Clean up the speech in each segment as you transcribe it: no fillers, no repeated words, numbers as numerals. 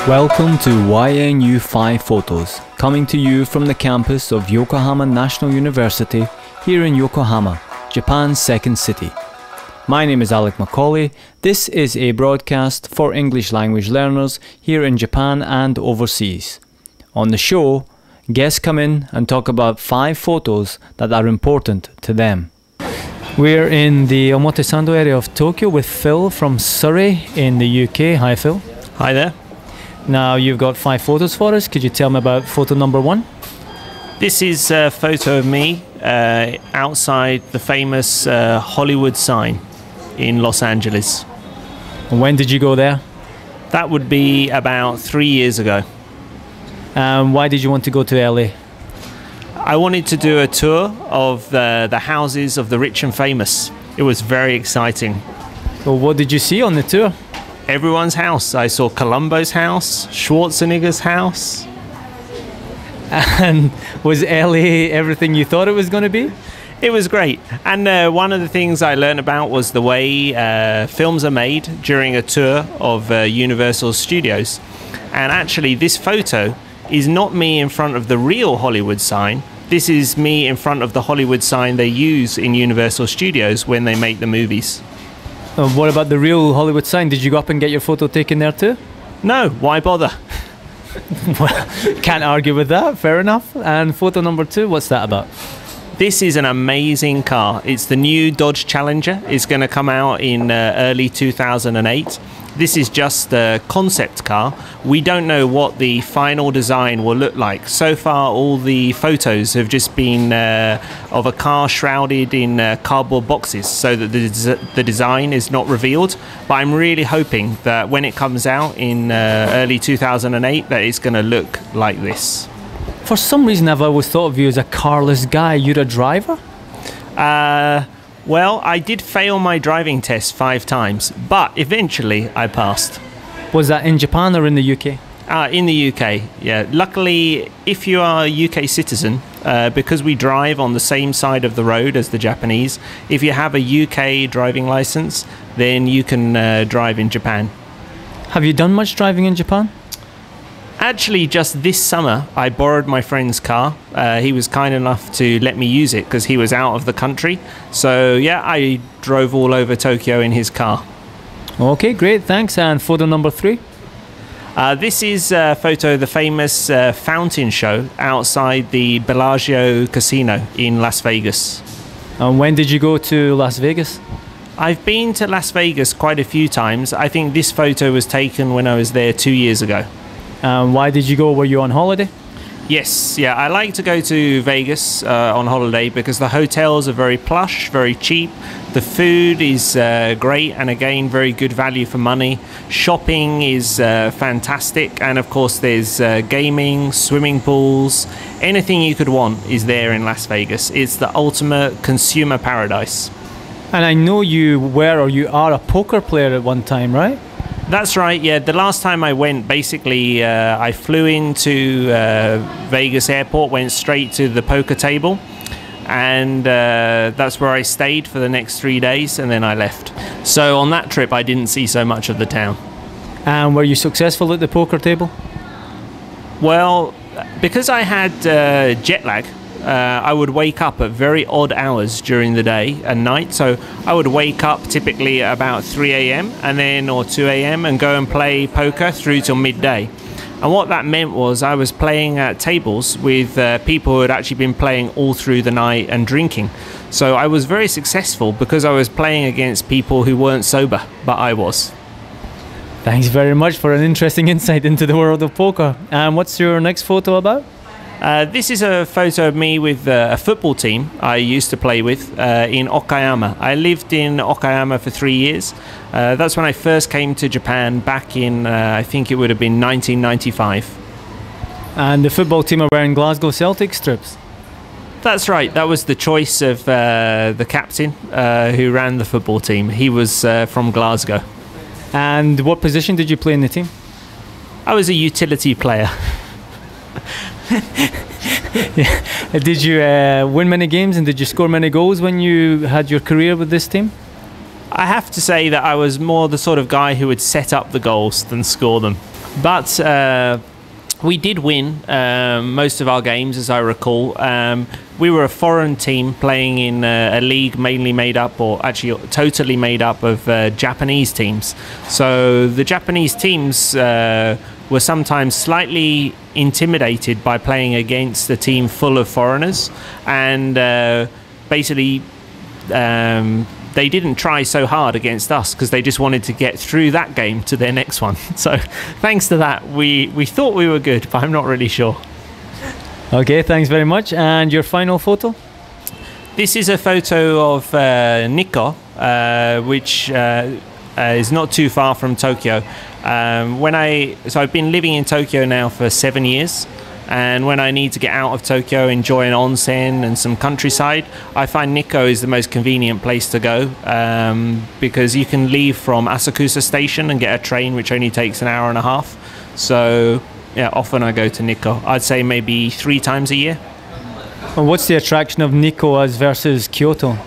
Welcome to YNU 5 Photos, coming to you from the campus of Yokohama National University here in Yokohama, Japan's second city. My name is Alec Macaulay. This is a broadcast for English language learners here in Japan and overseas. On the show, guests come in and talk about 5 photos that are important to them. We're in the Omotesando area of Tokyo with Phil from Surrey in the UK. Hi Phil. Hi there. Now you've got 5 photos for us. Could you tell me about photo number 1? This is a photo of me outside the famous Hollywood sign in Los Angeles. And when did you go there? That would be about 3 years ago. Why did you want to go to LA? I wanted to do a tour of the houses of the rich and famous. It was very exciting. Well, what did you see on the tour? Everyone's house. I saw Columbo's house, Schwarzenegger's house. And was LA everything you thought it was going to be? It was great. And one of the things I learned about was the way films are made during a tour of Universal Studios. And actually, this photo is not me in front of the real Hollywood sign. This is me in front of the Hollywood sign they use in Universal Studios when they make the movies. What about the real Hollywood sign? Did you go up and get your photo taken there too? No, why bother? Well, can't argue with that, fair enough. And photo number 2, what's that about? This is an amazing car. It's the new Dodge Challenger. It's going to come out in early 2008. This is just a concept car. We don't know what the final design will look like. So far, all the photos have just been of a car shrouded in cardboard boxes so that the design is not revealed. But I'm really hoping that when it comes out in early 2008, that it's going to look like this. For some reason, I've always thought of you as a carless guy. You're a driver? Well, I did fail my driving test 5 times, but eventually I passed. Was that in Japan or in the UK? In the UK, yeah. Luckily, if you are a UK citizen, because we drive on the same side of the road as the Japanese, if you have a UK driving license, then you can drive in Japan. Have you done much driving in Japan? Actually, just this summer, I borrowed my friend's car. He was kind enough to let me use it because he was out of the country. So, yeah, I drove all over Tokyo in his car. Okay, great, thanks. And photo number 3? This is a photo of the famous fountain show outside the Bellagio Casino in Las Vegas. And when did you go to Las Vegas? I've been to Las Vegas quite a few times. I think this photo was taken when I was there 2 years ago. Why did you go? Were you on holiday? Yes, yeah, I like to go to Vegas on holiday because the hotels are very plush, very cheap. The food is great and again, very good value for money. Shopping is fantastic. And of course, there's gaming, swimming pools. Anything you could want is there in Las Vegas. It's the ultimate consumer paradise. And I know you were or you are a poker player at one time, right? That's right, yeah. The last time I went, basically, I flew into Vegas airport, went straight to the poker table, and that's where I stayed for the next 3 days, and then I left. So on that trip, I didn't see so much of the town. And were you successful at the poker table? Well, because I had jet lag, I would wake up at very odd hours during the day and night. So I would wake up typically about 3 a.m. and then or 2 a.m. and go and play poker through till midday. And what that meant was I was playing at tables with people who had actually been playing all through the night and drinking. So I was very successful because I was playing against people who weren't sober, but I was. Thanks very much for an interesting insight into the world of poker. And what's your next photo about? This is a photo of me with a football team I used to play with in Okayama. I lived in Okayama for 3 years. That's when I first came to Japan back in, I think it would have been 1995. And the football team are wearing Glasgow Celtic strips? That's right. That was the choice of the captain who ran the football team. He was from Glasgow. And what position did you play in the team? I was a utility player. Yeah. Did you win many games and did you score many goals when you had your career with this team? I have to say that I was more the sort of guy who would set up the goals than score them. But we did win most of our games, as I recall. We were a foreign team playing in a league mainly made up, or actually totally made up of Japanese teams. So the Japanese teams were sometimes slightly intimidated by playing against a team full of foreigners, and basically they didn't try so hard against us because they just wanted to get through that game to their next one. So thanks to that, we thought we were good, but I'm not really sure. Okay, thanks very much. And your final photo? This is a photo of Nikko, which is not too far from Tokyo. So I've been living in Tokyo now for 7 years. And when I need to get out of Tokyo, enjoy an onsen and some countryside, I find Nikko is the most convenient place to go, because you can leave from Asakusa Station and get a train which only takes an hour and a half. So yeah, often I go to Nikko. I'd say maybe 3 times a year. And what's the attraction of Nikko as versus Kyoto?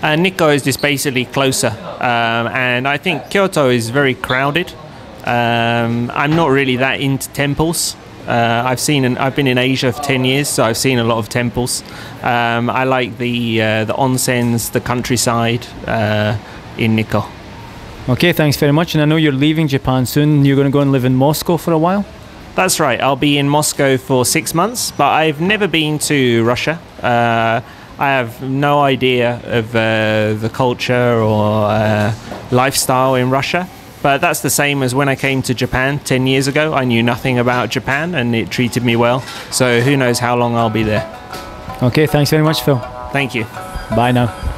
Nikko is just basically closer, and I think Kyoto is very crowded. I'm not really that into temples. I've been in Asia for 10 years, so I've seen a lot of temples. I like the onsens, the countryside in Nikko. Okay, thanks very much. And I know you're leaving Japan soon. You're going to go and live in Moscow for a while? That's right. I'll be in Moscow for 6 months, but I've never been to Russia. I have no idea of the culture or lifestyle in Russia. But that's the same as when I came to Japan 10 years ago. I knew nothing about Japan and it treated me well. So who knows how long I'll be there. Okay, thanks very much, Phil. Thank you. Bye now.